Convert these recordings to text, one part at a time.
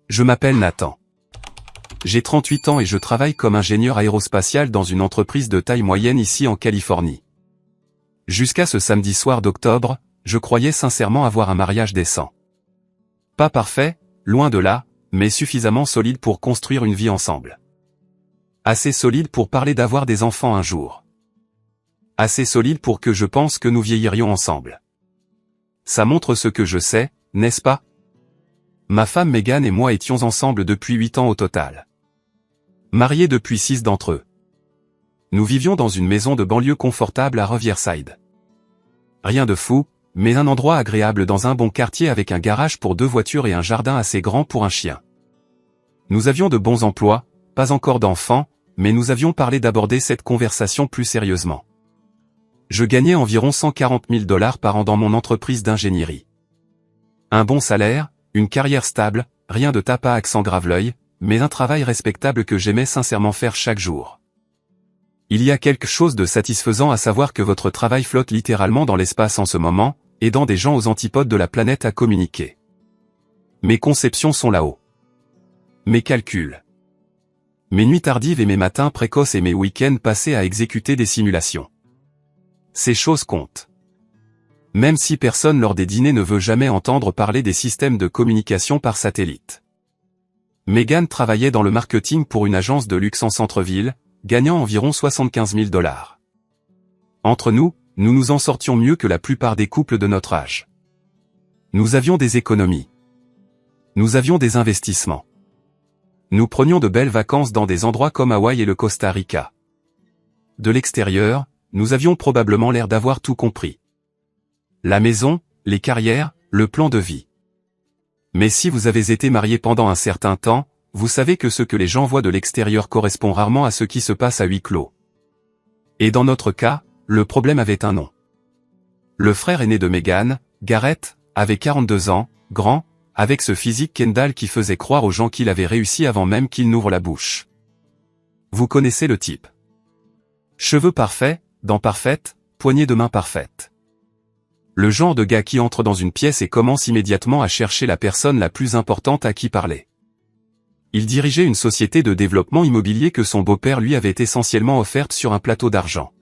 Je m'appelle Nathan. J'ai 38 ans et je travaille comme ingénieur aérospatial dans une entreprise de taille moyenne ici en Californie. Jusqu'à ce samedi soir d'octobre, je croyais sincèrement avoir un mariage décent. Pas parfait, loin de là, mais suffisamment solide pour construire une vie ensemble. Assez solide pour parler d'avoir des enfants un jour. Assez solide pour que je pense que nous vieillirions ensemble. Ça montre ce que je sais, n'est-ce pas? Ma femme Megan et moi étions ensemble depuis 8 ans au total. Mariés depuis 6 d'entre eux. Nous vivions dans une maison de banlieue confortable à Riverside. Rien de fou, mais un endroit agréable dans un bon quartier avec un garage pour 2 voitures et un jardin assez grand pour un chien. Nous avions de bons emplois, pas encore d'enfants, mais nous avions parlé d'aborder cette conversation plus sérieusement. Je gagnais environ 140 000 $ par an dans mon entreprise d'ingénierie. Un bon salaire, une carrière stable, rien de tape à accent grave-l'œil, mais un travail respectable que j'aimais sincèrement faire chaque jour. Il y a quelque chose de satisfaisant à savoir que votre travail flotte littéralement dans l'espace en ce moment, aidant des gens aux antipodes de la planète à communiquer. Mes conceptions sont là-haut. Mes calculs. Mes nuits tardives et mes matins précoces et mes week-ends passés à exécuter des simulations. Ces choses comptent. Même si personne lors des dîners ne veut jamais entendre parler des systèmes de communication par satellite. Megan travaillait dans le marketing pour une agence de luxe en centre-ville, gagnant environ 75 000 $. Entre nous, nous nous en sortions mieux que la plupart des couples de notre âge. Nous avions des économies. Nous avions des investissements. Nous prenions de belles vacances dans des endroits comme Hawaï et le Costa Rica. De l'extérieur, nous avions probablement l'air d'avoir tout compris. La maison, les carrières, le plan de vie. Mais si vous avez été marié pendant un certain temps, vous savez que ce que les gens voient de l'extérieur correspond rarement à ce qui se passe à huis clos. Et dans notre cas, le problème avait un nom. Le frère aîné de Megan, Garrett, avait 42 ans, grand, avec ce physique Kendall qui faisait croire aux gens qu'il avait réussi avant même qu'il n'ouvre la bouche. Vous connaissez le type. Cheveux parfaits, dents parfaites, poignées de main parfaites. Le genre de gars qui entre dans une pièce et commence immédiatement à chercher la personne la plus importante à qui parler. Il dirigeait une société de développement immobilier que son beau-père lui avait essentiellement offerte sur un plateau d'argent.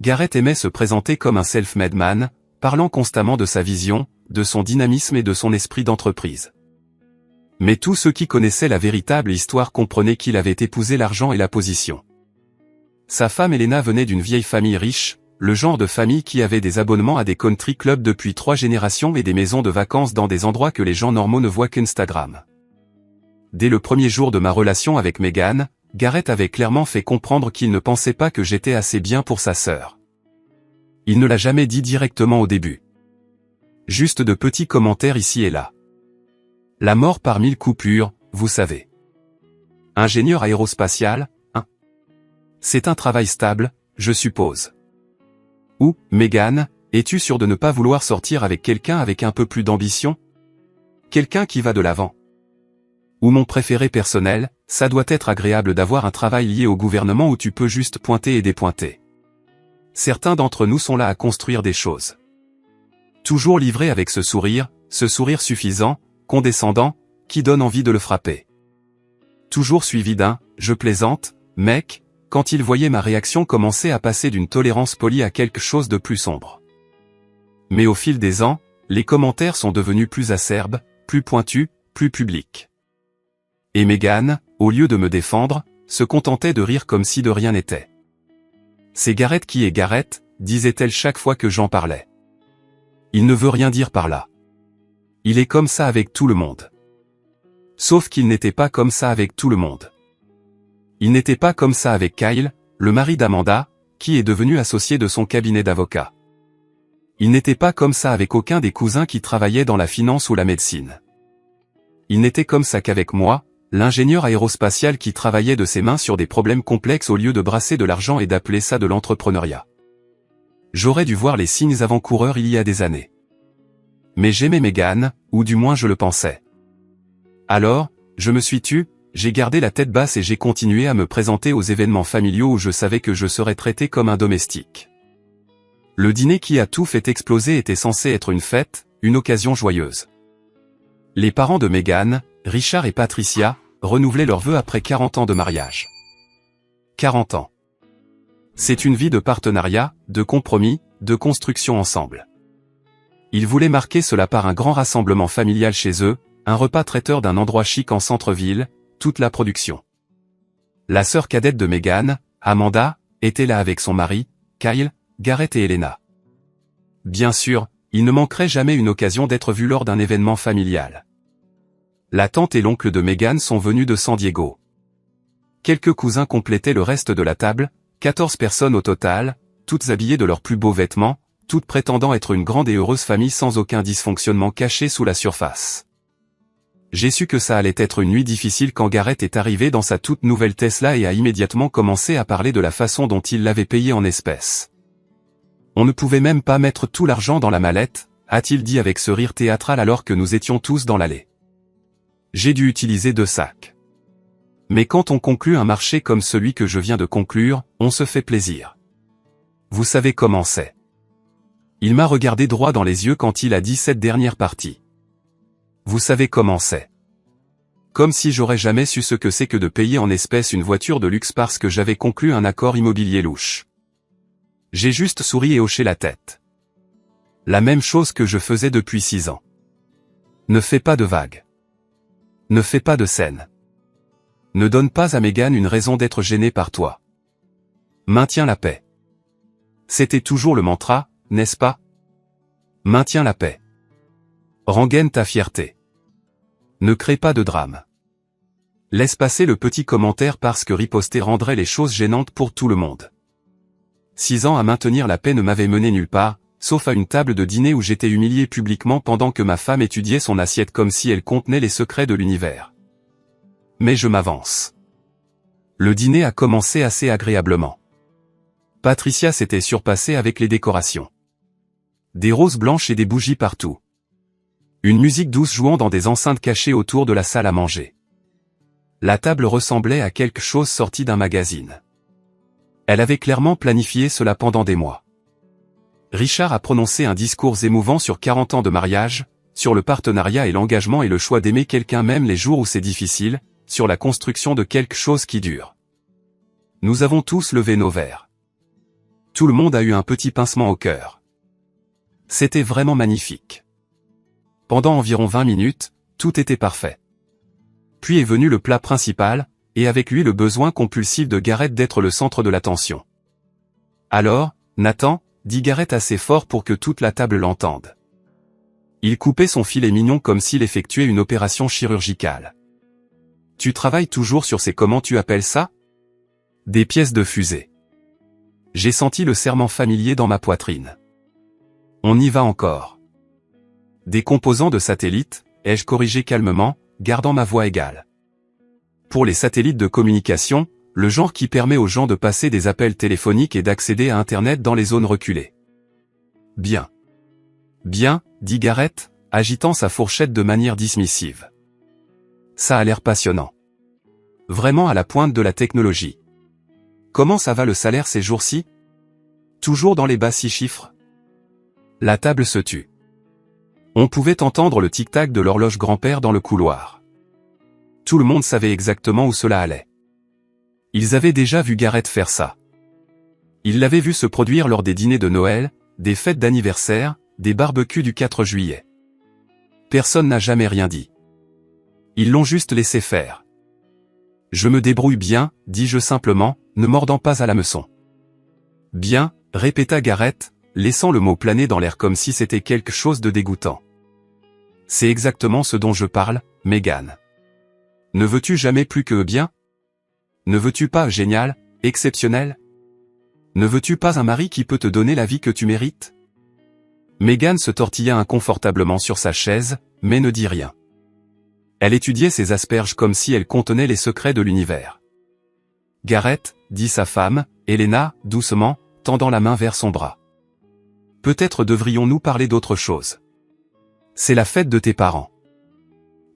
Garrett aimait se présenter comme un self-made man, parlant constamment de sa vision, de son dynamisme et de son esprit d'entreprise. Mais tous ceux qui connaissaient la véritable histoire comprenaient qu'il avait épousé l'argent et la position. Sa femme Elena venait d'une vieille famille riche, le genre de famille qui avait des abonnements à des country clubs depuis 3 générations et des maisons de vacances dans des endroits que les gens normaux ne voient qu'Instagram. Dès le premier jour de ma relation avec Megan, Garrett avait clairement fait comprendre qu'il ne pensait pas que j'étais assez bien pour sa sœur. Il ne l'a jamais dit directement au début. Juste de petits commentaires ici et là. La mort par 1000 coupures, vous savez. Ingénieur aérospatial, hein? C'est un travail stable, je suppose. Ou, Megan, es-tu sûre de ne pas vouloir sortir avec quelqu'un avec un peu plus d'ambition? Quelqu'un qui va de l'avant. Ou mon préféré personnel, ça doit être agréable d'avoir un travail lié au gouvernement où tu peux juste pointer et dépointer. Certains d'entre nous sont là à construire des choses. Toujours livré avec ce sourire suffisant, condescendant, qui donne envie de le frapper. Toujours suivi d'un « je plaisante, mec », quand il voyait ma réaction commencer à passer d'une tolérance polie à quelque chose de plus sombre. Mais au fil des ans, les commentaires sont devenus plus acerbes, plus pointus, plus publics. Et Megan, au lieu de me défendre, se contentait de rire comme si de rien n'était. C'est Garrett qui est Garrett, disait-elle chaque fois que j'en parlais. Il ne veut rien dire par là. Il est comme ça avec tout le monde. Sauf qu'il n'était pas comme ça avec tout le monde. Il n'était pas comme ça avec Kyle, le mari d'Amanda, qui est devenu associé de son cabinet d'avocat. Il n'était pas comme ça avec aucun des cousins qui travaillaient dans la finance ou la médecine. Il n'était comme ça qu'avec moi, l'ingénieur aérospatial qui travaillait de ses mains sur des problèmes complexes au lieu de brasser de l'argent et d'appeler ça de l'entrepreneuriat. J'aurais dû voir les signes avant-coureurs il y a des années. Mais j'aimais Megan, ou du moins je le pensais. Alors, je me suis tu, j'ai gardé la tête basse et j'ai continué à me présenter aux événements familiaux où je savais que je serais traité comme un domestique. Le dîner qui a tout fait exploser était censé être une fête, une occasion joyeuse. Les parents de Megan, Richard et Patricia renouvelaient leurs vœux après 40 ans de mariage. 40 ans. C'est une vie de partenariat, de compromis, de construction ensemble. Ils voulaient marquer cela par un grand rassemblement familial chez eux, un repas traiteur d'un endroit chic en centre-ville, toute la production. La sœur cadette de Meghan, Amanda, était là avec son mari, Kyle, Garrett et Helena. Bien sûr, il ne manquerait jamais une occasion d'être vu lors d'un événement familial. La tante et l'oncle de Meghan sont venus de San Diego. Quelques cousins complétaient le reste de la table, 14 personnes au total, toutes habillées de leurs plus beaux vêtements, toutes prétendant être une grande et heureuse famille sans aucun dysfonctionnement caché sous la surface. J'ai su que ça allait être une nuit difficile quand Garrett est arrivé dans sa toute nouvelle Tesla et a immédiatement commencé à parler de la façon dont il l'avait payé en espèces. On ne pouvait même pas mettre tout l'argent dans la mallette, a-t-il dit avec ce rire théâtral alors que nous étions tous dans l'allée. J'ai dû utiliser 2 sacs. Mais quand on conclut un marché comme celui que je viens de conclure, on se fait plaisir. Vous savez comment c'est. Il m'a regardé droit dans les yeux quand il a dit cette dernière partie. Vous savez comment c'est. Comme si j'aurais jamais su ce que c'est que de payer en espèces une voiture de luxe parce que j'avais conclu un accord immobilier louche. J'ai juste souri et hoché la tête. La même chose que je faisais depuis 6 ans. Ne fais pas de vagues. Ne fais pas de scène. Ne donne pas à Meghan une raison d'être gênée par toi. Maintiens la paix. C'était toujours le mantra, n'est-ce pas? Maintiens la paix. Rengaine ta fierté. Ne crée pas de drame. Laisse passer le petit commentaire parce que riposter rendrait les choses gênantes pour tout le monde. 6 ans à maintenir la paix ne m'avaient mené nulle part, sauf à une table de dîner où j'étais humilié publiquement pendant que ma femme étudiait son assiette comme si elle contenait les secrets de l'univers. Mais je m'avance. Le dîner a commencé assez agréablement. Patricia s'était surpassée avec les décorations. Des roses blanches et des bougies partout. Une musique douce jouant dans des enceintes cachées autour de la salle à manger. La table ressemblait à quelque chose sorti d'un magazine. Elle avait clairement planifié cela pendant des mois. Richard a prononcé un discours émouvant sur 40 ans de mariage, sur le partenariat et l'engagement et le choix d'aimer quelqu'un même les jours où c'est difficile, sur la construction de quelque chose qui dure. Nous avons tous levé nos verres. Tout le monde a eu un petit pincement au cœur. C'était vraiment magnifique. Pendant environ 20 minutes, tout était parfait. Puis est venu le plat principal, et avec lui le besoin compulsif de Garrett d'être le centre de l'attention. Alors, Nathan, dit Garrett assez fort pour que toute la table l'entende. Il coupait son filet mignon comme s'il effectuait une opération chirurgicale. Tu travailles toujours sur ces comment tu appelles ça? Des pièces de fusée. J'ai senti le serrement familier dans ma poitrine. On y va encore. Des composants de satellites, ai-je corrigé calmement, gardant ma voix égale. Pour les satellites de communication, le genre qui permet aux gens de passer des appels téléphoniques et d'accéder à Internet dans les zones reculées. Bien. Bien, dit Garrett, agitant sa fourchette de manière dismissive. Ça a l'air passionnant. Vraiment à la pointe de la technologie. Comment ça va le salaire ces jours-ci? Toujours dans les bas 6 chiffres? La table se tut. On pouvait entendre le tic-tac de l'horloge grand-père dans le couloir. Tout le monde savait exactement où cela allait. Ils avaient déjà vu Garrett faire ça. Ils l'avaient vu se produire lors des dîners de Noël, des fêtes d'anniversaire, des barbecues du 4 juillet. Personne n'a jamais rien dit. Ils l'ont juste laissé faire. Je me débrouille bien, dis-je simplement, ne mordant pas à l'hameçon. Bien, répéta Garrett, laissant le mot planer dans l'air comme si c'était quelque chose de dégoûtant. C'est exactement ce dont je parle, Meghan. Ne veux-tu jamais plus que bien? Ne veux-tu pas génial, exceptionnel? Ne veux-tu pas un mari qui peut te donner la vie que tu mérites? Meghan se tortilla inconfortablement sur sa chaise, mais ne dit rien. Elle étudiait ses asperges comme si elles contenaient les secrets de l'univers. Garrett, dit sa femme, Helena, doucement, tendant la main vers son bras. Peut-être devrions-nous parler d'autre chose. C'est la fête de tes parents.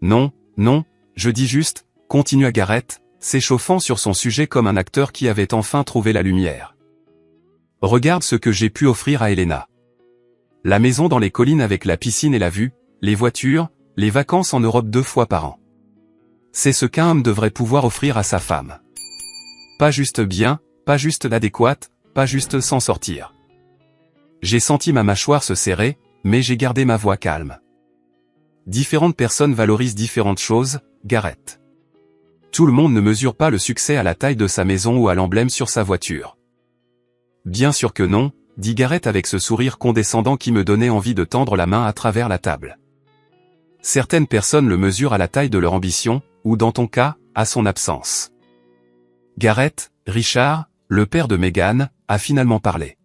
Non, non, je dis juste, continua Garrett, s'échauffant sur son sujet comme un acteur qui avait enfin trouvé la lumière. Regarde ce que j'ai pu offrir à Helena. La maison dans les collines avec la piscine et la vue, les voitures, les vacances en Europe 2 fois par an. C'est ce qu'un homme devrait pouvoir offrir à sa femme. Pas juste bien, pas juste l'adéquate, pas juste s'en sortir. J'ai senti ma mâchoire se serrer, mais j'ai gardé ma voix calme. Différentes personnes valorisent différentes choses, Gareth. Tout le monde ne mesure pas le succès à la taille de sa maison ou à l'emblème sur sa voiture. Bien sûr que non, dit Gareth avec ce sourire condescendant qui me donnait envie de tendre la main à travers la table. Certaines personnes le mesurent à la taille de leur ambition, ou dans ton cas, à son absence. Gareth, Richard, le père de Meghan, a finalement parlé.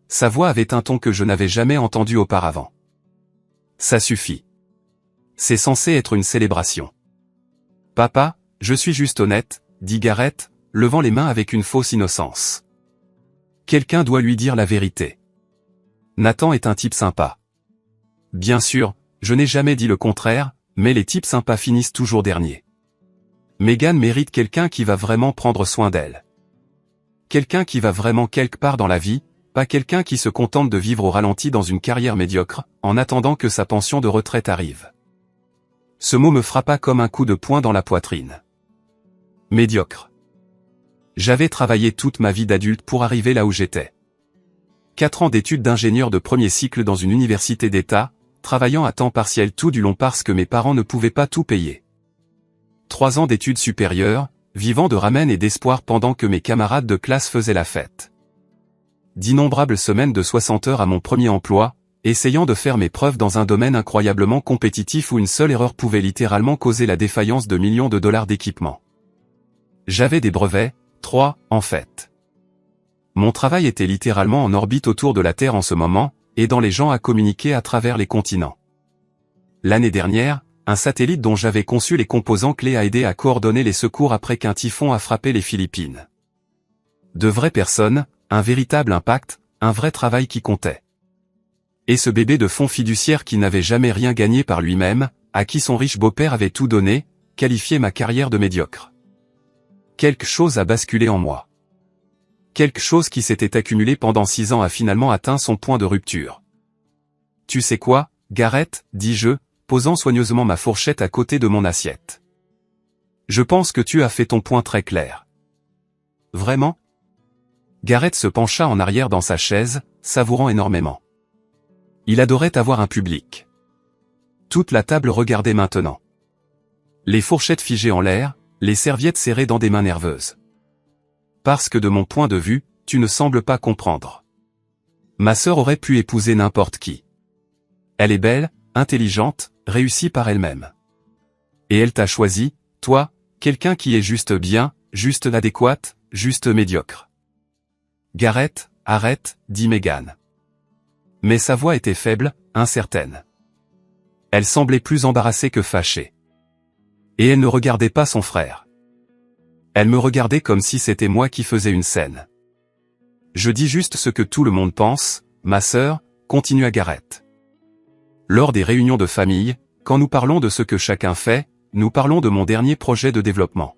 Sa voix avait un ton que je n'avais jamais entendu auparavant. Ça suffit. C'est censé être une célébration. Papa, je suis juste honnête, dit Gareth, levant les mains avec une fausse innocence. Quelqu'un doit lui dire la vérité. Nathan est un type sympa. Bien sûr, je n'ai jamais dit le contraire, mais les types sympas finissent toujours derniers. Meghan mérite quelqu'un qui va vraiment prendre soin d'elle. Quelqu'un qui va vraiment quelque part dans la vie, pas quelqu'un qui se contente de vivre au ralenti dans une carrière médiocre, en attendant que sa pension de retraite arrive. Ce mot me frappa comme un coup de poing dans la poitrine. Médiocre. J'avais travaillé toute ma vie d'adulte pour arriver là où j'étais. 4 ans d'études d'ingénieur de premier cycle dans une université d'État, travaillant à temps partiel tout du long parce que mes parents ne pouvaient pas tout payer. 3 ans d'études supérieures, vivant de ramen et d'espoir pendant que mes camarades de classe faisaient la fête. D'innombrables semaines de 60 heures à mon premier emploi, essayant de faire mes preuves dans un domaine incroyablement compétitif où une seule erreur pouvait littéralement causer la défaillance de millions de dollars d'équipement. J'avais des brevets, 3, en fait. Mon travail était littéralement en orbite autour de la Terre en ce moment, aidant les gens à communiquer à travers les continents. L'année dernière, un satellite dont j'avais conçu les composants clés a aidé à coordonner les secours après qu'un typhon a frappé les Philippines. De vraies personnes, un véritable impact, un vrai travail qui comptait. Et ce bébé de fonds fiduciaire qui n'avait jamais rien gagné par lui-même, à qui son riche beau-père avait tout donné, qualifiait ma carrière de médiocre. Quelque chose a basculé en moi. Quelque chose qui s'était accumulé pendant 6 ans a finalement atteint son point de rupture. Tu sais quoi, Gareth, dis-je, posant soigneusement ma fourchette à côté de mon assiette. Je pense que tu as fait ton point très clair. Vraiment ? Gareth se pencha en arrière dans sa chaise, savourant énormément. Il adorait avoir un public. Toute la table regardait maintenant. Les fourchettes figées en l'air, les serviettes serrées dans des mains nerveuses. Parce que de mon point de vue, tu ne sembles pas comprendre. Ma sœur aurait pu épouser n'importe qui. Elle est belle, intelligente, réussie par elle-même. Et elle t'a choisi, toi, quelqu'un qui est juste bien, juste adéquate, juste médiocre. Gareth, arrête, dit Meghan. Mais sa voix était faible, incertaine. Elle semblait plus embarrassée que fâchée. Et elle ne regardait pas son frère. Elle me regardait comme si c'était moi qui faisais une scène. Je dis juste ce que tout le monde pense, ma sœur, continua Gareth. Lors des réunions de famille, quand nous parlons de ce que chacun fait, nous parlons de mon dernier projet de développement.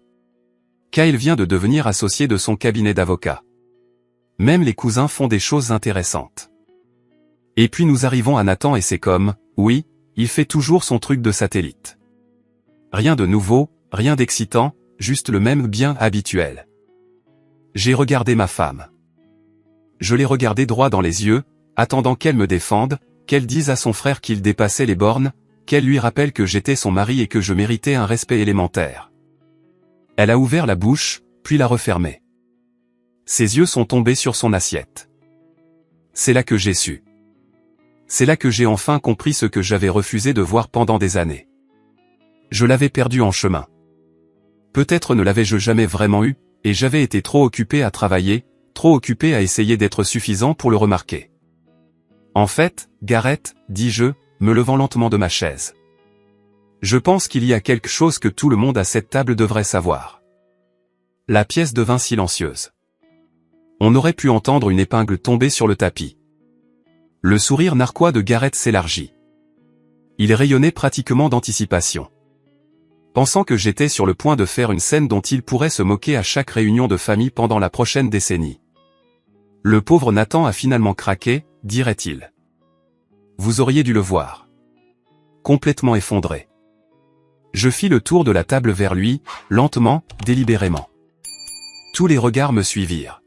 Kyle vient de devenir associé de son cabinet d'avocat. Même les cousins font des choses intéressantes. Et puis nous arrivons à Nathan et c'est comme, oui, il fait toujours son truc de satellite. Rien de nouveau, rien d'excitant, juste le même bien habituel. J'ai regardé ma femme. Je l'ai regardée droit dans les yeux, attendant qu'elle me défende, qu'elle dise à son frère qu'il dépassait les bornes, qu'elle lui rappelle que j'étais son mari et que je méritais un respect élémentaire. Elle a ouvert la bouche, puis l'a refermée. Ses yeux sont tombés sur son assiette. C'est là que j'ai su. C'est là que j'ai enfin compris ce que j'avais refusé de voir pendant des années. Je l'avais perdu en chemin. Peut-être ne l'avais-je jamais vraiment eu, et j'avais été trop occupé à travailler, trop occupé à essayer d'être suffisant pour le remarquer. En fait, Gareth, dis-je, me levant lentement de ma chaise. Je pense qu'il y a quelque chose que tout le monde à cette table devrait savoir. La pièce devint silencieuse. On aurait pu entendre une épingle tomber sur le tapis. Le sourire narquois de Gareth s'élargit. Il rayonnait pratiquement d'anticipation. Pensant que j'étais sur le point de faire une scène dont il pourrait se moquer à chaque réunion de famille pendant la prochaine décennie. Le pauvre Nathan a finalement craqué, dirait-il. Vous auriez dû le voir. Complètement effondré. Je fis le tour de la table vers lui, lentement, délibérément. Tous les regards me suivirent.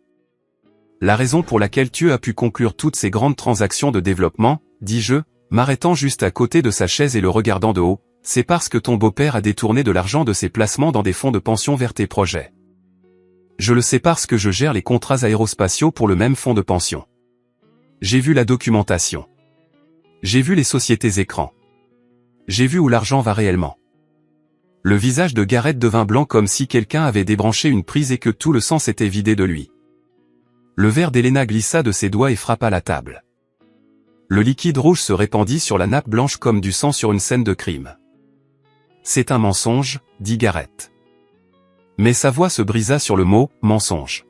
La raison pour laquelle tu as pu conclure toutes ces grandes transactions de développement, dis-je, m'arrêtant juste à côté de sa chaise et le regardant de haut, c'est parce que ton beau-père a détourné de l'argent de ses placements dans des fonds de pension vers tes projets. Je le sais parce que je gère les contrats aérospatiaux pour le même fonds de pension. J'ai vu la documentation. J'ai vu les sociétés écrans. J'ai vu où l'argent va réellement. Le visage de Garrett devint blanc comme si quelqu'un avait débranché une prise et que tout le sang s'était vidé de lui. Le verre d'Elena glissa de ses doigts et frappa la table. Le liquide rouge se répandit sur la nappe blanche comme du sang sur une scène de crime. C'est un mensonge, dit Garrett. Mais sa voix se brisa sur le mot « mensonge ».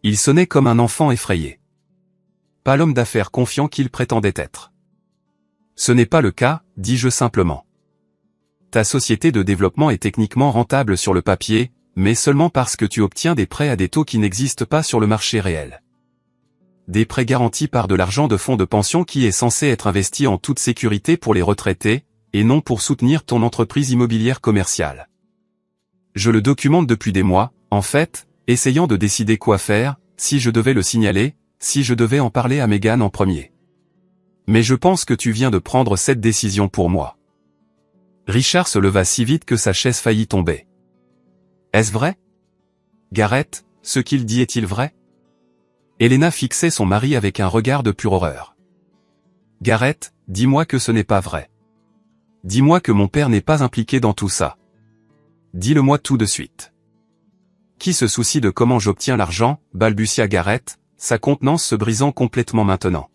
Il sonnait comme un enfant effrayé. Pas l'homme d'affaires confiant qu'il prétendait être. Ce n'est pas le cas, dis-je simplement. Ta société de développement est techniquement rentable sur le papier, mais seulement parce que tu obtiens des prêts à des taux qui n'existent pas sur le marché réel. Des prêts garantis par de l'argent de fonds de pension qui est censé être investi en toute sécurité pour les retraités, et non pour soutenir ton entreprise immobilière commerciale. Je le documente depuis des mois, en fait, essayant de décider quoi faire, si je devais le signaler, si je devais en parler à Megan en premier. Mais je pense que tu viens de prendre cette décision pour moi. Richard se leva si vite que sa chaise faillit tomber. Est-ce vrai? Garrett, ce qu'il dit est-il vrai? Elena fixait son mari avec un regard de pure horreur. Garrett, dis-moi que ce n'est pas vrai. Dis-moi que mon père n'est pas impliqué dans tout ça. Dis-le-moi tout de suite. Qui se soucie de comment j'obtiens l'argent, balbutia Garrett, sa contenance se brisant complètement maintenant.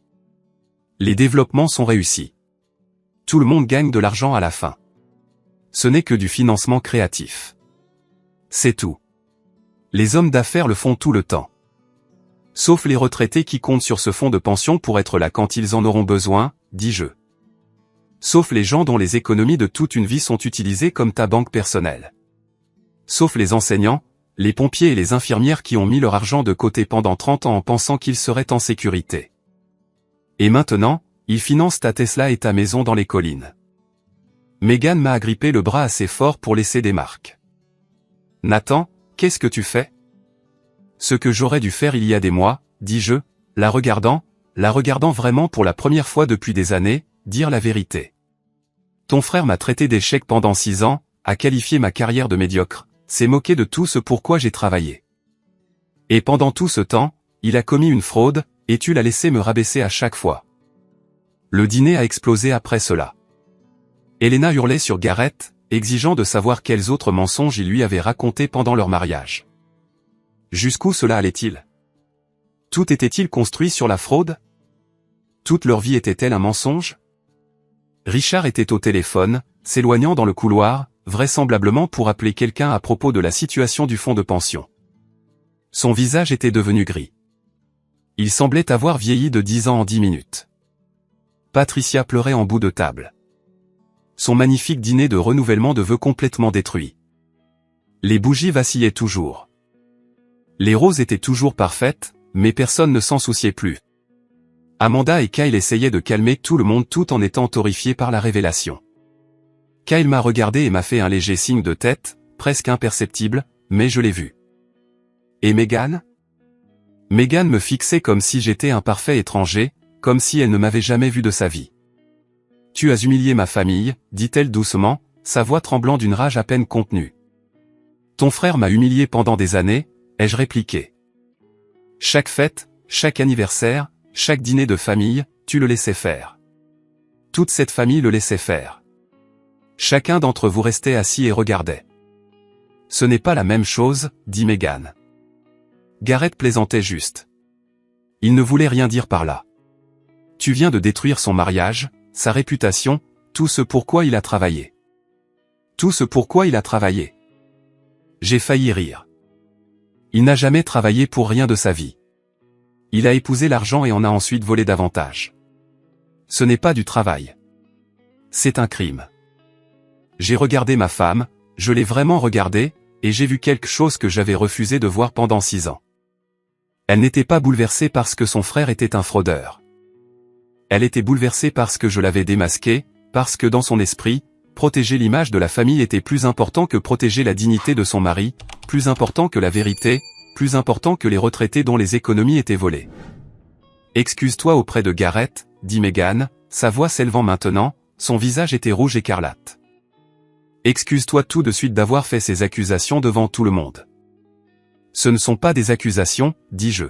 Les développements sont réussis. Tout le monde gagne de l'argent à la fin. Ce n'est que du financement créatif. C'est tout. Les hommes d'affaires le font tout le temps. Sauf les retraités qui comptent sur ce fonds de pension pour être là quand ils en auront besoin, dis-je. Sauf les gens dont les économies de toute une vie sont utilisées comme ta banque personnelle. Sauf les enseignants, les pompiers et les infirmières qui ont mis leur argent de côté pendant 30 ans en pensant qu'ils seraient en sécurité. Et maintenant, ils financent ta Tesla et ta maison dans les collines. Megan m'a agrippé le bras assez fort pour laisser des marques. Nathan, qu'est-ce que tu fais? Ce que j'aurais dû faire il y a des mois, dis-je, la regardant vraiment pour la première fois depuis des années, dire la vérité. Ton frère m'a traité d'échec pendant 6 ans, a qualifié ma carrière de médiocre, s'est moqué de tout ce pourquoi j'ai travaillé. Et pendant tout ce temps, il a commis une fraude, et tu l'as laissé me rabaisser à chaque fois. Le dîner a explosé après cela. Elena hurlait sur Garrett, exigeant de savoir quels autres mensonges il lui avait racontés pendant leur mariage. Jusqu'où cela allait-il? Tout était-il construit sur la fraude? Toute leur vie était-elle un mensonge? Richard était au téléphone, s'éloignant dans le couloir, vraisemblablement pour appeler quelqu'un à propos de la situation du fonds de pension. Son visage était devenu gris. Il semblait avoir vieilli de 10 ans en 10 minutes. Patricia pleurait en bout de table. Son magnifique dîner de renouvellement de vœux complètement détruit. Les bougies vacillaient toujours. Les roses étaient toujours parfaites, mais personne ne s'en souciait plus. Amanda et Kyle essayaient de calmer tout le monde tout en étant horrifiés par la révélation. Kyle m'a regardé et m'a fait un léger signe de tête, presque imperceptible, mais je l'ai vu. Et Megan? Megan me fixait comme si j'étais un parfait étranger, comme si elle ne m'avait jamais vu de sa vie. Tu as humilié ma famille, dit-elle doucement, sa voix tremblant d'une rage à peine contenue. Ton frère m'a humilié pendant des années, ai-je répliqué. Chaque fête, chaque anniversaire, chaque dîner de famille, tu le laissais faire. Toute cette famille le laissait faire. Chacun d'entre vous restait assis et regardait. Ce n'est pas la même chose, dit Megan. Garrett plaisantait juste. Il ne voulait rien dire par là. Tu viens de détruire son mariage, sa réputation, tout ce pourquoi il a travaillé. Tout ce pourquoi il a travaillé. J'ai failli rire. Il n'a jamais travaillé pour rien de sa vie. Il a épousé l'argent et en a ensuite volé davantage. Ce n'est pas du travail. C'est un crime. J'ai regardé ma femme, je l'ai vraiment regardée, et j'ai vu quelque chose que j'avais refusé de voir pendant 6 ans. Elle n'était pas bouleversée parce que son frère était un fraudeur. Elle était bouleversée parce que je l'avais démasqué, parce que dans son esprit, protéger l'image de la famille était plus important que protéger la dignité de son mari, plus important que la vérité, plus important que les retraités dont les économies étaient volées. Excuse-toi auprès de Gareth, dit Meghan, sa voix s'élevant maintenant, son visage était rouge écarlate. Excuse-toi tout de suite d'avoir fait ces accusations devant tout le monde. Ce ne sont pas des accusations, dis-je.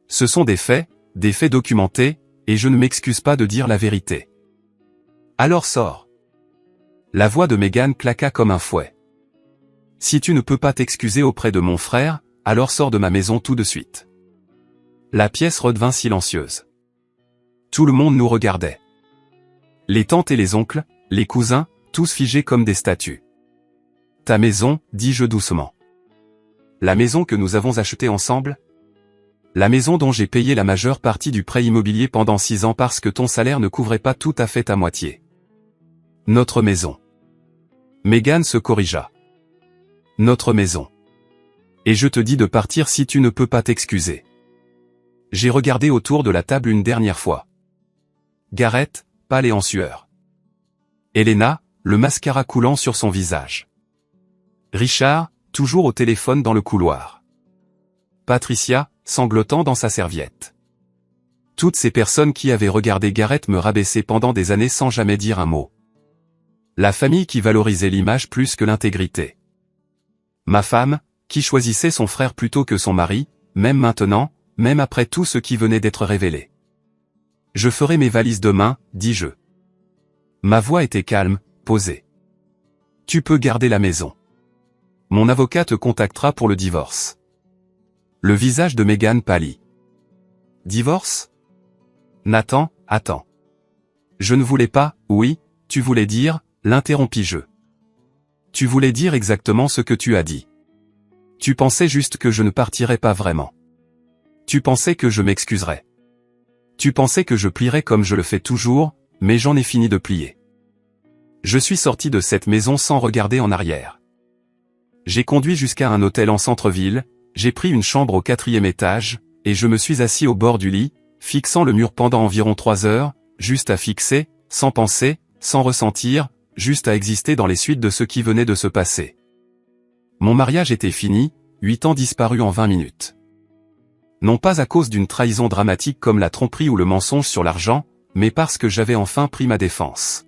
Ce sont des faits documentés, et je ne m'excuse pas de dire la vérité. Alors sors. La voix de Meghan claqua comme un fouet. Si tu ne peux pas t'excuser auprès de mon frère, alors sors de ma maison tout de suite. La pièce redevint silencieuse. Tout le monde nous regardait. Les tantes et les oncles, les cousins, tous figés comme des statues. Ta maison, dis-je doucement. La maison que nous avons achetée ensemble? La maison dont j'ai payé la majeure partie du prêt immobilier pendant 6 ans parce que ton salaire ne couvrait pas tout à fait ta moitié. Notre maison. Meghan se corrigea. Notre maison. Et je te dis de partir si tu ne peux pas t'excuser. J'ai regardé autour de la table une dernière fois. Gareth, pâle et en sueur. Helena, le mascara coulant sur son visage. Richard, toujours au téléphone dans le couloir. Patricia, sanglotant dans sa serviette. Toutes ces personnes qui avaient regardé Gareth me rabaisser pendant des années sans jamais dire un mot. La famille qui valorisait l'image plus que l'intégrité. Ma femme, qui choisissait son frère plutôt que son mari, même maintenant, même après tout ce qui venait d'être révélé. Je ferai mes valises demain, dis-je. Ma voix était calme, posée. Tu peux garder la maison. Mon avocat te contactera pour le divorce. Le visage de Meghan pâlit. Divorce? Nathan, attends. Je ne voulais pas, oui, tu voulais dire, l'interrompis-je. Tu voulais dire exactement ce que tu as dit. Tu pensais juste que je ne partirais pas vraiment. Tu pensais que je m'excuserais. Tu pensais que je plierais comme je le fais toujours, mais j'en ai fini de plier. Je suis sorti de cette maison sans regarder en arrière. J'ai conduit jusqu'à un hôtel en centre-ville, j'ai pris une chambre au 4e étage, et je me suis assis au bord du lit, fixant le mur pendant environ 3 heures, juste à fixer, sans penser, sans ressentir, juste à exister dans les suites de ce qui venait de se passer. Mon mariage était fini, 8 ans disparus en 20 minutes. Non pas à cause d'une trahison dramatique comme la tromperie ou le mensonge sur l'argent, mais parce que j'avais enfin pris ma défense.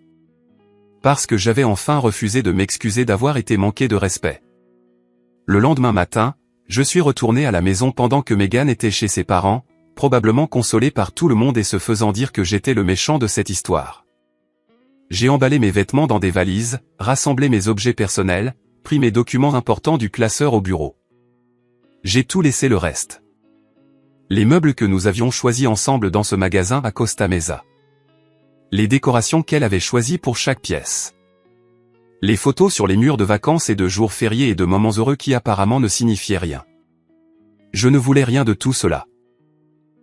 Parce que j'avais enfin refusé de m'excuser d'avoir été manqué de respect. Le lendemain matin, je suis retourné à la maison pendant que Meghan était chez ses parents, probablement consolée par tout le monde et se faisant dire que j'étais le méchant de cette histoire. J'ai emballé mes vêtements dans des valises, rassemblé mes objets personnels, pris mes documents importants du classeur au bureau. J'ai tout laissé le reste. Les meubles que nous avions choisis ensemble dans ce magasin à Costa Mesa. Les décorations qu'elle avait choisies pour chaque pièce. Les photos sur les murs de vacances et de jours fériés et de moments heureux qui apparemment ne signifiaient rien. Je ne voulais rien de tout cela.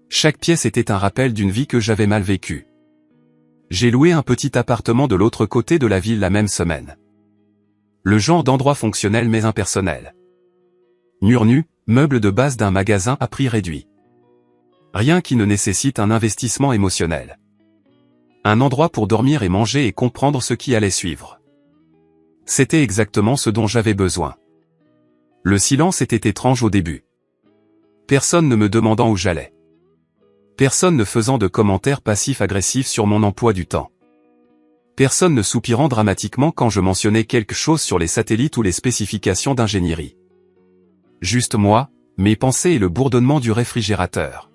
Chaque pièce était un rappel d'une vie que j'avais mal vécue. J'ai loué un petit appartement de l'autre côté de la ville la même semaine. Le genre d'endroit fonctionnel mais impersonnel. Murs nus, meubles de base d'un magasin à prix réduit. Rien qui ne nécessite un investissement émotionnel. Un endroit pour dormir et manger et comprendre ce qui allait suivre. C'était exactement ce dont j'avais besoin. Le silence était étrange au début. Personne ne me demandant où j'allais. Personne ne faisant de commentaires passifs-agressifs sur mon emploi du temps. Personne ne soupirant dramatiquement quand je mentionnais quelque chose sur les satellites ou les spécifications d'ingénierie. Juste moi, mes pensées et le bourdonnement du réfrigérateur.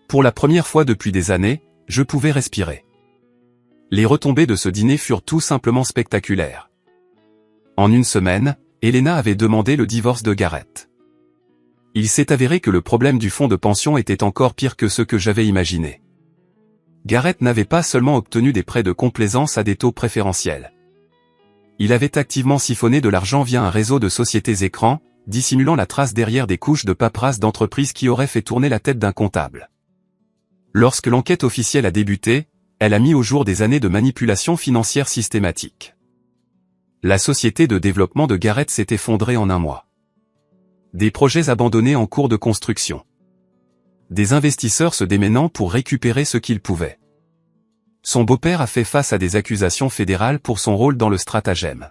Pour la première fois depuis des années, je pouvais respirer. Les retombées de ce dîner furent tout simplement spectaculaires. En une semaine, Helena avait demandé le divorce de Gareth. Il s'est avéré que le problème du fonds de pension était encore pire que ce que j'avais imaginé. Gareth n'avait pas seulement obtenu des prêts de complaisance à des taux préférentiels. Il avait activement siphonné de l'argent via un réseau de sociétés écrans, dissimulant la trace derrière des couches de paperasse d'entreprises qui auraient fait tourner la tête d'un comptable. Lorsque l'enquête officielle a débuté, elle a mis au jour des années de manipulation financière systématique. La société de développement de Gareth s'est effondrée en un mois. Des projets abandonnés en cours de construction. Des investisseurs se déménant pour récupérer ce qu'ils pouvaient. Son beau-père a fait face à des accusations fédérales pour son rôle dans le stratagème.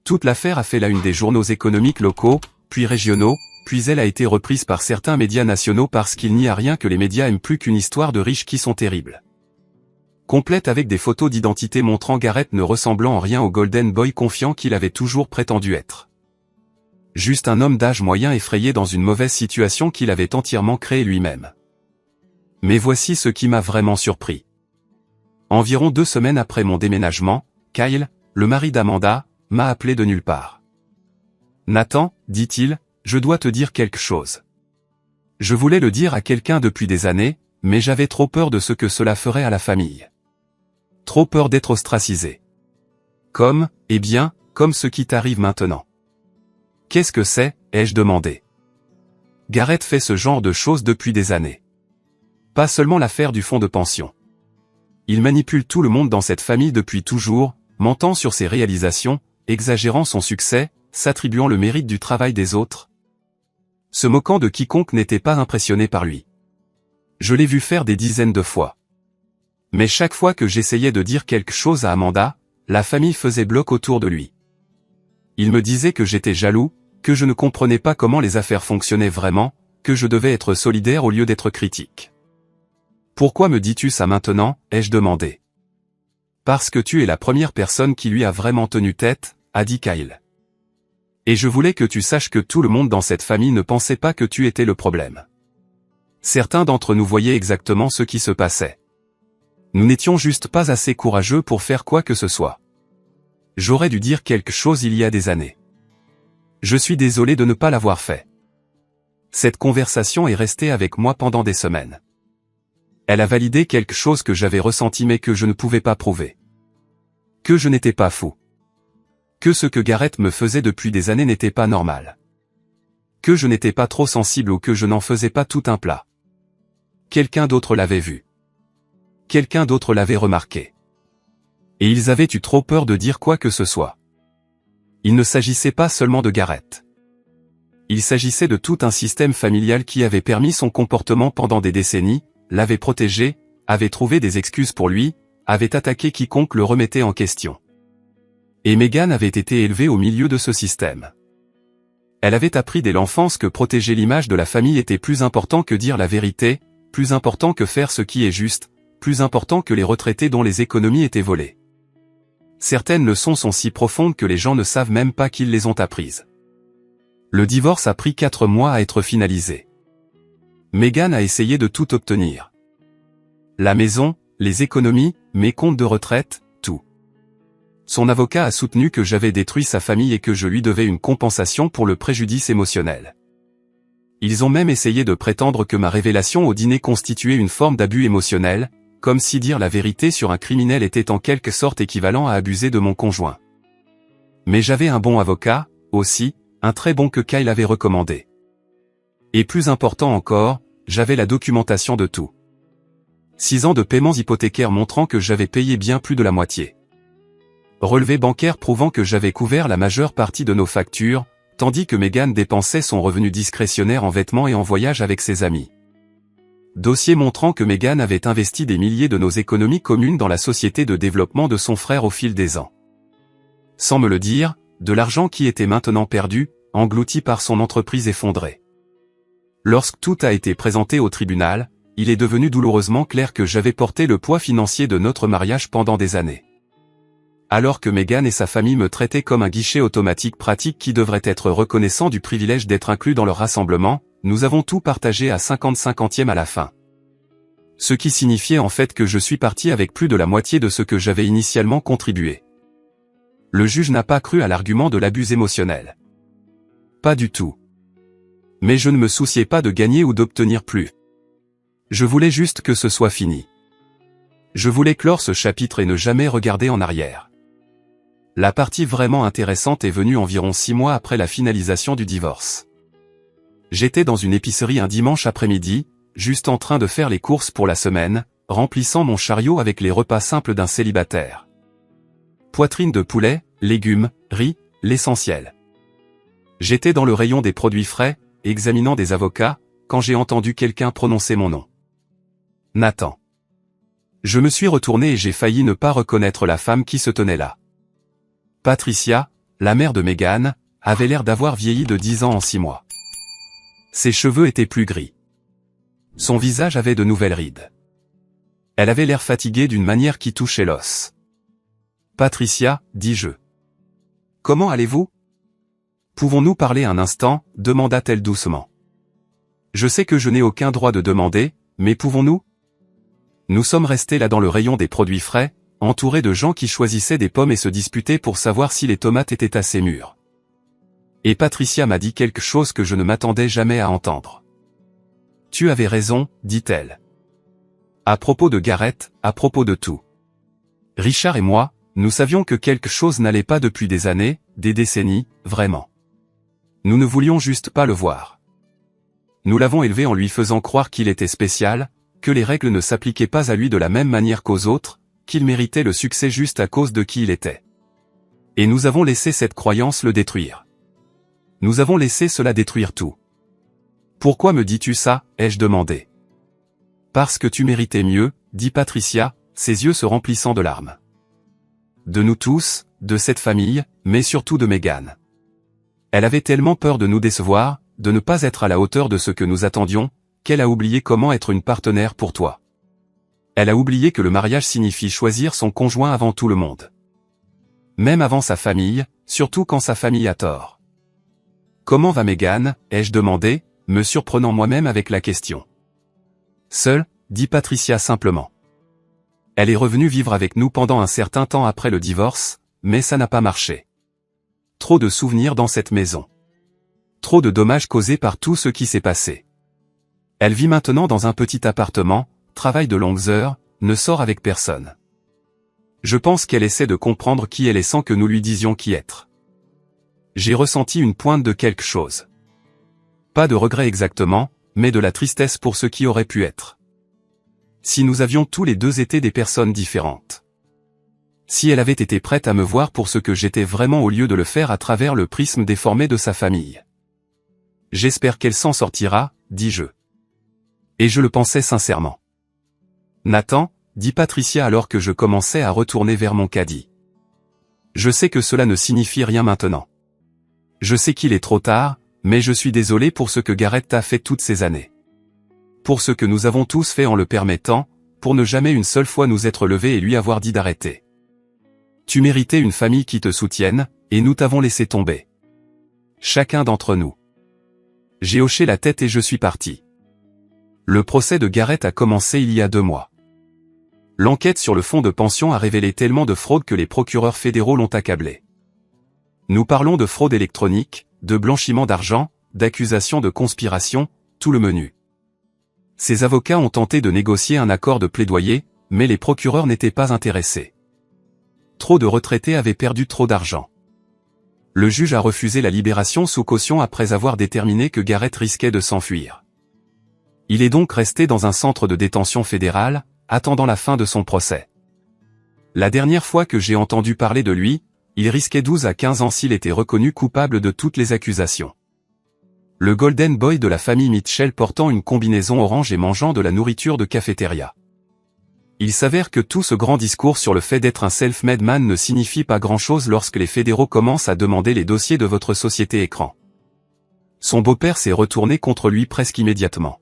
Toute l'affaire a fait la une des journaux économiques locaux, puis régionaux, puis elle a été reprise par certains médias nationaux parce qu'il n'y a rien que les médias aiment plus qu'une histoire de riches qui sont terribles. Complète avec des photos d'identité montrant Gareth ne ressemblant en rien au Golden Boy confiant qu'il avait toujours prétendu être. Juste un homme d'âge moyen effrayé dans une mauvaise situation qu'il avait entièrement créée lui-même. Mais voici ce qui m'a vraiment surpris. Environ 2 semaines après mon déménagement, Kyle, le mari d'Amanda, m'a appelé de nulle part. « Nathan, dit-il, je dois te dire quelque chose. Je voulais le dire à quelqu'un depuis des années, mais j'avais trop peur de ce que cela ferait à la famille. Trop peur d'être ostracisé. Comme, eh bien, comme ce qui t'arrive maintenant. » « Qu'est-ce que c'est ?» ai-je demandé. Gareth fait ce genre de choses depuis des années. Pas seulement l'affaire du fonds de pension. Il manipule tout le monde dans cette famille depuis toujours, mentant sur ses réalisations, exagérant son succès, s'attribuant le mérite du travail des autres. Se moquant de quiconque n'était pas impressionné par lui. Je l'ai vu faire des dizaines de fois. Mais chaque fois que j'essayais de dire quelque chose à Amanda, la famille faisait bloc autour de lui. Il me disait que j'étais jaloux, que je ne comprenais pas comment les affaires fonctionnaient vraiment, que je devais être solidaire au lieu d'être critique. « Pourquoi me dis-tu ça maintenant ?» ai-je demandé. « Parce que tu es la première personne qui lui a vraiment tenu tête, » a dit Kyle. « Et je voulais que tu saches que tout le monde dans cette famille ne pensait pas que tu étais le problème. Certains d'entre nous voyaient exactement ce qui se passait. Nous n'étions juste pas assez courageux pour faire quoi que ce soit. J'aurais dû dire quelque chose il y a des années. Je suis désolé de ne pas l'avoir fait. » Cette conversation est restée avec moi pendant des semaines. Elle a validé quelque chose que j'avais ressenti mais que je ne pouvais pas prouver. Que je n'étais pas fou. Que ce que Gareth me faisait depuis des années n'était pas normal. Que je n'étais pas trop sensible ou que je n'en faisais pas tout un plat. Quelqu'un d'autre l'avait vu. Quelqu'un d'autre l'avait remarqué. Et ils avaient eu trop peur de dire quoi que ce soit. Il ne s'agissait pas seulement de Gareth. Il s'agissait de tout un système familial qui avait permis son comportement pendant des décennies, l'avait protégé, avait trouvé des excuses pour lui, avait attaqué quiconque le remettait en question. Et Meghan avait été élevée au milieu de ce système. Elle avait appris dès l'enfance que protéger l'image de la famille était plus important que dire la vérité, plus important que faire ce qui est juste, plus important que les retraités dont les économies étaient volées. Certaines leçons sont si profondes que les gens ne savent même pas qu'ils les ont apprises. Le divorce a pris 4 mois à être finalisé. Meghan a essayé de tout obtenir. La maison, les économies, mes comptes de retraite, tout. Son avocat a soutenu que j'avais détruit sa famille et que je lui devais une compensation pour le préjudice émotionnel. Ils ont même essayé de prétendre que ma révélation au dîner constituait une forme d'abus émotionnel, comme si dire la vérité sur un criminel était en quelque sorte équivalent à abuser de mon conjoint. Mais j'avais un bon avocat, aussi, un très bon que Kyle avait recommandé. Et plus important encore, j'avais la documentation de tout. 6 ans de paiements hypothécaires montrant que j'avais payé bien plus de la moitié. Relevés bancaires prouvant que j'avais couvert la majeure partie de nos factures, tandis que Meghan dépensait son revenu discrétionnaire en vêtements et en voyage avec ses amis. Dossier montrant que Meghan avait investi des milliers de nos économies communes dans la société de développement de son frère au fil des ans. Sans me le dire, de l'argent qui était maintenant perdu, englouti par son entreprise effondrée. Lorsque tout a été présenté au tribunal, il est devenu douloureusement clair que j'avais porté le poids financier de notre mariage pendant des années. Alors que Meghan et sa famille me traitaient comme un guichet automatique pratique qui devrait être reconnaissant du privilège d'être inclus dans leur rassemblement, nous avons tout partagé à 50-50e à la fin. Ce qui signifiait en fait que je suis parti avec plus de la moitié de ce que j'avais initialement contribué. Le juge n'a pas cru à l'argument de l'abus émotionnel. Pas du tout. Mais je ne me souciais pas de gagner ou d'obtenir plus. Je voulais juste que ce soit fini. Je voulais clore ce chapitre et ne jamais regarder en arrière. La partie vraiment intéressante est venue environ 6 mois après la finalisation du divorce. J'étais dans une épicerie un dimanche après-midi, juste en train de faire les courses pour la semaine, remplissant mon chariot avec les repas simples d'un célibataire. Poitrine de poulet, légumes, riz, l'essentiel. J'étais dans le rayon des produits frais, examinant des avocats, quand j'ai entendu quelqu'un prononcer mon nom. Nathan. Je me suis retourné et j'ai failli ne pas reconnaître la femme qui se tenait là. Patricia, la mère de Megan, avait l'air d'avoir vieilli de 10 ans en 6 mois. Ses cheveux étaient plus gris. Son visage avait de nouvelles rides. Elle avait l'air fatiguée d'une manière qui touchait l'os. « Patricia, dis-je. Comment allez-vous ? Pouvons-nous parler un instant ? Demanda-t-elle doucement. Je sais que je n'ai aucun droit de demander, mais pouvons-nous ? Nous sommes restés là dans le rayon des produits frais, entourés de gens qui choisissaient des pommes et se disputaient pour savoir si les tomates étaient assez mûres. Et Patricia m'a dit quelque chose que je ne m'attendais jamais à entendre. Tu avais raison, dit-elle. À propos de Gareth, à propos de tout. Richard et moi, nous savions que quelque chose n'allait pas depuis des années, des décennies, vraiment. Nous ne voulions juste pas le voir. Nous l'avons élevé en lui faisant croire qu'il était spécial, que les règles ne s'appliquaient pas à lui de la même manière qu'aux autres, qu'il méritait le succès juste à cause de qui il était. Et nous avons laissé cette croyance le détruire. Nous avons laissé cela détruire tout. Pourquoi me dis-tu ça, ai-je demandé. Parce que tu méritais mieux, dit Patricia, ses yeux se remplissant de larmes. De nous tous, de cette famille, mais surtout de Megan. Elle avait tellement peur de nous décevoir, de ne pas être à la hauteur de ce que nous attendions, qu'elle a oublié comment être une partenaire pour toi. Elle a oublié que le mariage signifie choisir son conjoint avant tout le monde. Même avant sa famille, surtout quand sa famille a tort. Comment va Megan, ai-je demandé, me surprenant moi-même avec la question. Seule, dit Patricia simplement. Elle est revenue vivre avec nous pendant un certain temps après le divorce, mais ça n'a pas marché. Trop de souvenirs dans cette maison. Trop de dommages causés par tout ce qui s'est passé. Elle vit maintenant dans un petit appartement, travaille de longues heures, ne sort avec personne. Je pense qu'elle essaie de comprendre qui elle est sans que nous lui disions qui être. J'ai ressenti une pointe de quelque chose. Pas de regret exactement, mais de la tristesse pour ce qui aurait pu être. Si nous avions tous les deux été des personnes différentes. Si elle avait été prête à me voir pour ce que j'étais vraiment au lieu de le faire à travers le prisme déformé de sa famille. J'espère qu'elle s'en sortira, dis-je. Et je le pensais sincèrement. Nathan, dit Patricia alors que je commençais à retourner vers mon caddie. Je sais que cela ne signifie rien maintenant. Je sais qu'il est trop tard, mais je suis désolé pour ce que Gareth t'a fait toutes ces années. Pour ce que nous avons tous fait en le permettant, pour ne jamais une seule fois nous être levés et lui avoir dit d'arrêter. Tu méritais une famille qui te soutienne, et nous t'avons laissé tomber. Chacun d'entre nous. J'ai hoché la tête et je suis parti. Le procès de Gareth a commencé il y a 2 mois. L'enquête sur le fonds de pension a révélé tellement de fraudes que les procureurs fédéraux l'ont accablé. Nous parlons de fraude électronique, de blanchiment d'argent, d'accusations de conspiration, tout le menu. Ses avocats ont tenté de négocier un accord de plaidoyer, mais les procureurs n'étaient pas intéressés. Trop de retraités avaient perdu trop d'argent. Le juge a refusé la libération sous caution après avoir déterminé que Gareth risquait de s'enfuir. Il est donc resté dans un centre de détention fédéral, attendant la fin de son procès. La dernière fois que j'ai entendu parler de lui, il risquait 12 à 15 ans s'il était reconnu coupable de toutes les accusations. Le Golden Boy de la famille Mitchell portant une combinaison orange et mangeant de la nourriture de cafétéria. Il s'avère que tout ce grand discours sur le fait d'être un self-made man ne signifie pas grand-chose lorsque les fédéraux commencent à demander les dossiers de votre société écran. Son beau-père s'est retourné contre lui presque immédiatement.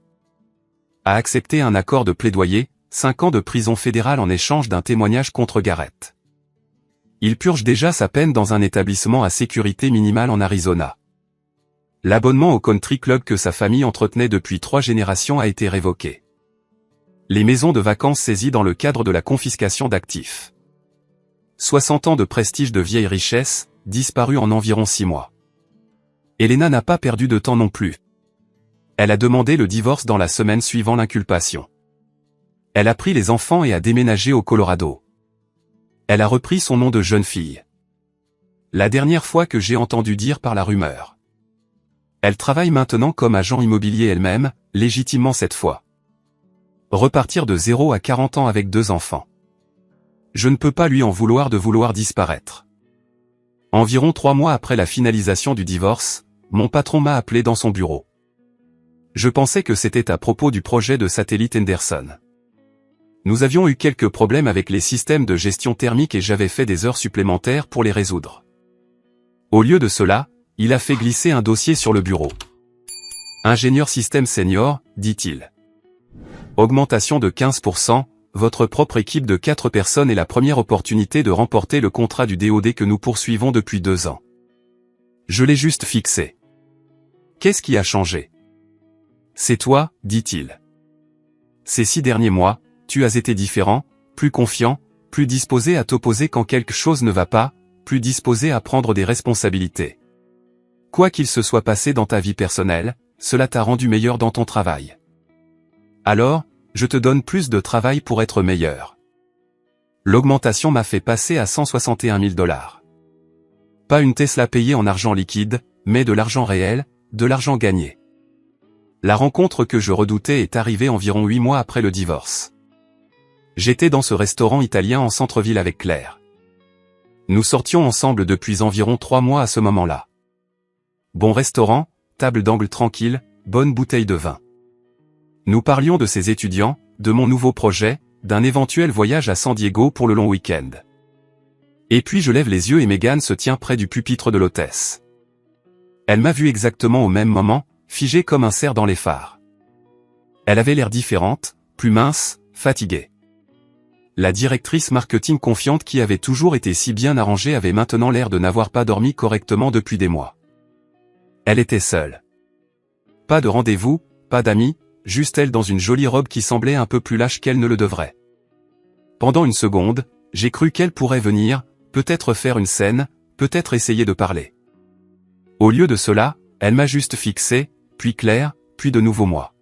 A accepté un accord de plaidoyer, 5 ans de prison fédérale en échange d'un témoignage contre Gareth. Il purge déjà sa peine dans un établissement à sécurité minimale en Arizona. L'abonnement au country club que sa famille entretenait depuis 3 générations a été révoqué. Les maisons de vacances saisies dans le cadre de la confiscation d'actifs. 60 ans de prestige de vieille richesse, disparus en environ 6 mois. Elena n'a pas perdu de temps non plus. Elle a demandé le divorce dans la semaine suivant l'inculpation. Elle a pris les enfants et a déménagé au Colorado. Elle a repris son nom de jeune fille. La dernière fois que j'ai entendu dire par la rumeur. Elle travaille maintenant comme agent immobilier elle-même, légitimement cette fois. Repartir de 0 à 40 ans avec 2 enfants. Je ne peux pas lui en vouloir de vouloir disparaître. Environ 3 mois après la finalisation du divorce, mon patron m'a appelé dans son bureau. Je pensais que c'était à propos du projet de satellite Henderson. Nous avions eu quelques problèmes avec les systèmes de gestion thermique et j'avais fait des heures supplémentaires pour les résoudre. Au lieu de cela, il a fait glisser un dossier sur le bureau. Ingénieur système senior, dit-il. Augmentation de 15%, votre propre équipe de 4 personnes est la première opportunité de remporter le contrat du DoD que nous poursuivons depuis 2 ans. Je l'ai juste fixé. Qu'est-ce qui a changé? C'est toi, dit-il. Ces 6 derniers mois, tu as été différent, plus confiant, plus disposé à t'opposer quand quelque chose ne va pas, plus disposé à prendre des responsabilités. Quoi qu'il se soit passé dans ta vie personnelle, cela t'a rendu meilleur dans ton travail. Alors, je te donne plus de travail pour être meilleur. L'augmentation m'a fait passer à 161 000 $. Pas une Tesla payée en argent liquide, mais de l'argent réel, de l'argent gagné. La rencontre que je redoutais est arrivée environ 8 mois après le divorce. J'étais dans ce restaurant italien en centre-ville avec Claire. Nous sortions ensemble depuis environ 3 mois à ce moment-là. Bon restaurant, table d'angle tranquille, bonne bouteille de vin. Nous parlions de ses étudiants, de mon nouveau projet, d'un éventuel voyage à San Diego pour le long week-end. Et puis je lève les yeux et Megan se tient près du pupitre de l'hôtesse. Elle m'a vu exactement au même moment, figée comme un cerf dans les phares. Elle avait l'air différente, plus mince, fatiguée. La directrice marketing confiante qui avait toujours été si bien arrangée avait maintenant l'air de n'avoir pas dormi correctement depuis des mois. Elle était seule. Pas de rendez-vous, pas d'amis, juste elle dans une jolie robe qui semblait un peu plus lâche qu'elle ne le devrait. Pendant une seconde, j'ai cru qu'elle pourrait venir, peut-être faire une scène, peut-être essayer de parler. Au lieu de cela, elle m'a juste fixé, puis Claire, puis de nouveau moi.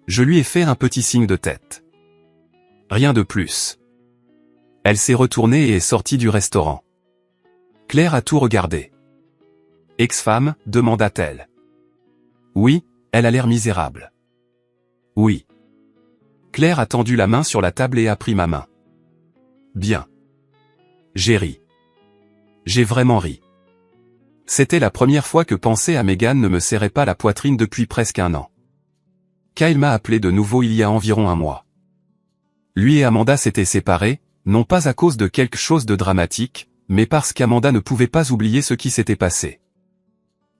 Je lui ai fait un petit signe de tête. Rien de plus. Elle s'est retournée et est sortie du restaurant. Claire a tout regardé. Ex-femme, demanda-t-elle. Oui, elle a l'air misérable. Oui. Claire a tendu la main sur la table et a pris ma main. Bien. J'ai ri. J'ai vraiment ri. C'était la première fois que penser à Megan ne me serrait pas la poitrine depuis presque 1 an. Kyle m'a appelé de nouveau il y a environ 1 mois. Lui et Amanda s'étaient séparés, non pas à cause de quelque chose de dramatique, mais parce qu'Amanda ne pouvait pas oublier ce qui s'était passé.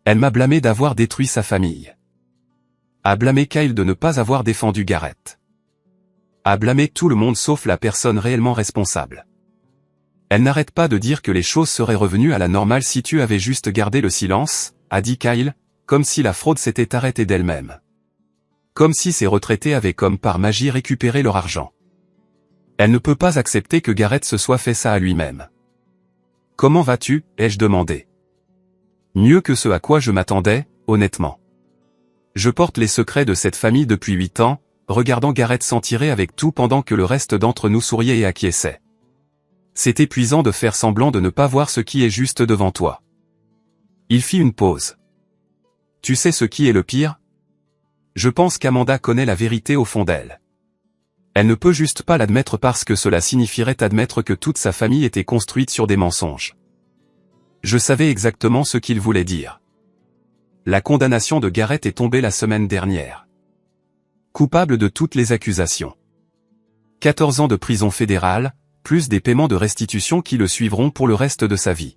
Elle m'a blâmé d'avoir détruit sa famille. A blâmé Kyle de ne pas avoir défendu Garrett. A blâmé tout le monde sauf la personne réellement responsable. Elle n'arrête pas de dire que les choses seraient revenues à la normale si tu avais juste gardé le silence, a dit Kyle, comme si la fraude s'était arrêtée d'elle-même. Comme si ces retraités avaient comme par magie récupéré leur argent. Elle ne peut pas accepter que Garrett se soit fait ça à lui-même. Comment vas-tu, ai-je demandé. Mieux que ce à quoi je m'attendais, honnêtement. Je porte les secrets de cette famille depuis 8 ans, regardant Garrett s'en tirer avec tout pendant que le reste d'entre nous souriait et acquiesçait. C'est épuisant de faire semblant de ne pas voir ce qui est juste devant toi. Il fit une pause. Tu sais ce qui est le pire? Je pense qu'Amanda connaît la vérité au fond d'elle. Elle ne peut juste pas l'admettre parce que cela signifierait admettre que toute sa famille était construite sur des mensonges. Je savais exactement ce qu'il voulait dire. La condamnation de Garrett est tombée la semaine dernière. Coupable de toutes les accusations. 14 ans de prison fédérale, plus des paiements de restitution qui le suivront pour le reste de sa vie.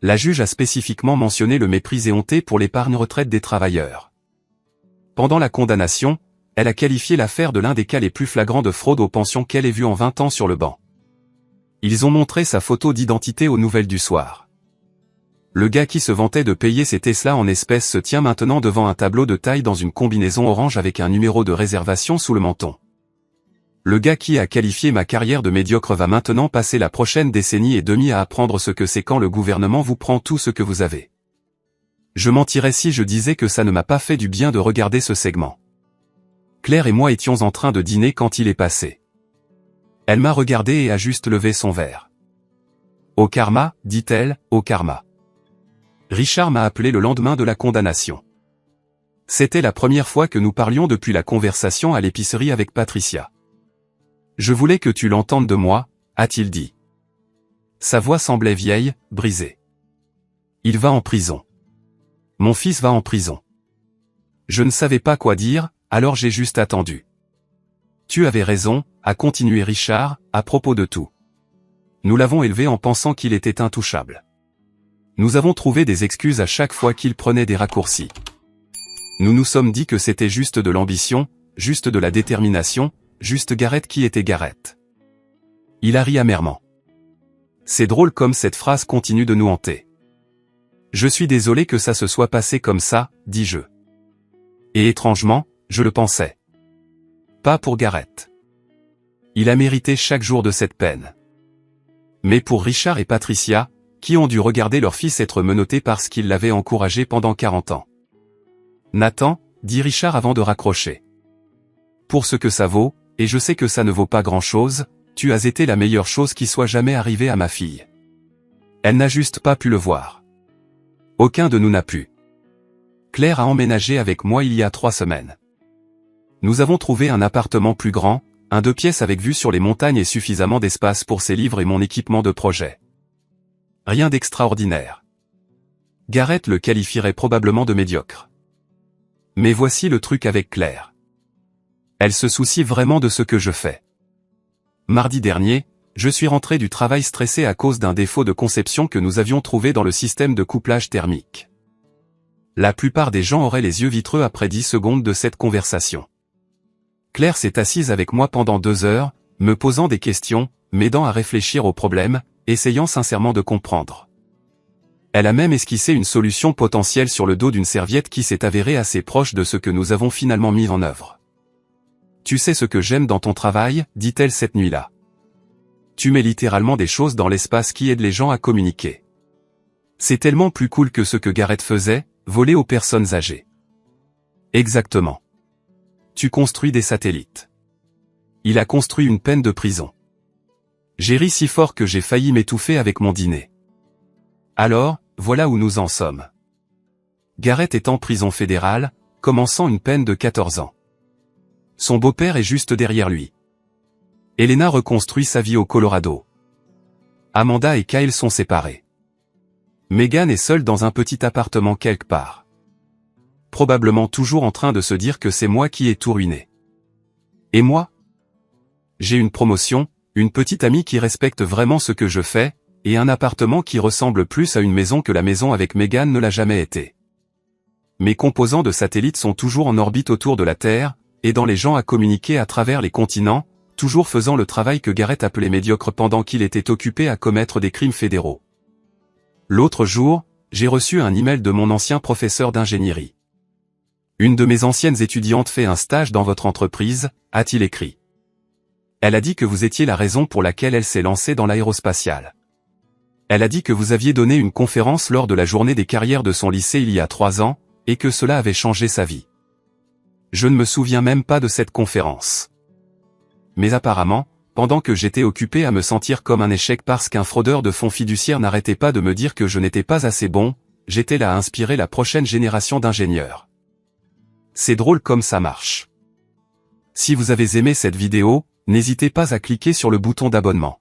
La juge a spécifiquement mentionné le mépris éhonté pour l'épargne retraite des travailleurs. Pendant la condamnation, elle a qualifié l'affaire de l'un des cas les plus flagrants de fraude aux pensions qu'elle ait vu en 20 ans sur le banc. Ils ont montré sa photo d'identité aux nouvelles du soir. Le gars qui se vantait de payer ses Tesla en espèces se tient maintenant devant un tableau de taille dans une combinaison orange avec un numéro de réservation sous le menton. Le gars qui a qualifié ma carrière de médiocre va maintenant passer la prochaine décennie et demie à apprendre ce que c'est quand le gouvernement vous prend tout ce que vous avez. Je mentirais si je disais que ça ne m'a pas fait du bien de regarder ce segment. Claire et moi étions en train de dîner quand il est passé. Elle m'a regardé et a juste levé son verre. Au karma, dit-elle, au karma. Richard m'a appelé le lendemain de la condamnation. C'était la première fois que nous parlions depuis la conversation à l'épicerie avec Patricia. Je voulais que tu l'entendes de moi, a-t-il dit. Sa voix semblait vieille, brisée. Il va en prison. Mon fils va en prison. Je ne savais pas quoi dire, alors j'ai juste attendu. Tu avais raison, a continué Richard, à propos de tout. Nous l'avons élevé en pensant qu'il était intouchable. Nous avons trouvé des excuses à chaque fois qu'il prenait des raccourcis. Nous nous sommes dit que c'était juste de l'ambition, juste de la détermination, juste Garrett qui était Garrett. Il a ri amèrement. C'est drôle comme cette phrase continue de nous hanter. Je suis désolé que ça se soit passé comme ça, dis-je. Et étrangement, je le pensais. Pas pour Garrett. Il a mérité chaque jour de cette peine. Mais pour Richard et Patricia, qui ont dû regarder leur fils être menotté parce qu'il l'avait encouragé pendant 40 ans. Nathan, dit Richard avant de raccrocher. Pour ce que ça vaut, et je sais que ça ne vaut pas grand-chose, tu as été la meilleure chose qui soit jamais arrivée à ma fille. Elle n'a juste pas pu le voir. Aucun de nous n'a pu. Claire a emménagé avec moi il y a 3 semaines. Nous avons trouvé un appartement plus grand, un 2 pièces avec vue sur les montagnes et suffisamment d'espace pour ses livres et mon équipement de projet. Rien d'extraordinaire. Garrett le qualifierait probablement de médiocre. Mais voici le truc avec Claire. Elle se soucie vraiment de ce que je fais. Mardi dernier, je suis rentré du travail stressé à cause d'un défaut de conception que nous avions trouvé dans le système de couplage thermique. La plupart des gens auraient les yeux vitreux après 10 secondes de cette conversation. Claire s'est assise avec moi pendant 2 heures, me posant des questions, m'aidant à réfléchir au problème, essayant sincèrement de comprendre. Elle a même esquissé une solution potentielle sur le dos d'une serviette qui s'est avérée assez proche de ce que nous avons finalement mis en œuvre. Tu sais ce que j'aime dans ton travail, dit-elle cette nuit-là. Tu mets littéralement des choses dans l'espace qui aident les gens à communiquer. C'est tellement plus cool que ce que Garrett faisait, voler aux personnes âgées. Exactement. Tu construis des satellites. Il a construit une peine de prison. J'ai ri si fort que j'ai failli m'étouffer avec mon dîner. Alors, voilà où nous en sommes. Garrett est en prison fédérale, commençant une peine de 14 ans. Son beau-père est juste derrière lui. Elena reconstruit sa vie au Colorado. Amanda et Kyle sont séparés. Megan est seule dans un petit appartement quelque part. Probablement toujours en train de se dire que c'est moi qui ai tout ruiné. Et moi? J'ai une promotion, une petite amie qui respecte vraiment ce que je fais, et un appartement qui ressemble plus à une maison que la maison avec Megan ne l'a jamais été. Mes composants de satellites sont toujours en orbite autour de la Terre, aidant les gens à communiquer à travers les continents, toujours faisant le travail que Garrett appelait médiocre pendant qu'il était occupé à commettre des crimes fédéraux. L'autre jour, j'ai reçu un email de mon ancien professeur d'ingénierie. Une de mes anciennes étudiantes fait un stage dans votre entreprise, a-t-il écrit. Elle a dit que vous étiez la raison pour laquelle elle s'est lancée dans l'aérospatiale. Elle a dit que vous aviez donné une conférence lors de la journée des carrières de son lycée il y a 3 ans, et que cela avait changé sa vie. Je ne me souviens même pas de cette conférence. Mais apparemment, pendant que j'étais occupé à me sentir comme un échec parce qu'un fraudeur de fonds fiduciaires n'arrêtait pas de me dire que je n'étais pas assez bon, j'étais là à inspirer la prochaine génération d'ingénieurs. C'est drôle comme ça marche. Si vous avez aimé cette vidéo, n'hésitez pas à cliquer sur le bouton d'abonnement.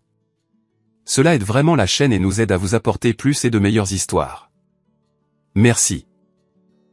Cela aide vraiment la chaîne et nous aide à vous apporter plus et de meilleures histoires. Merci.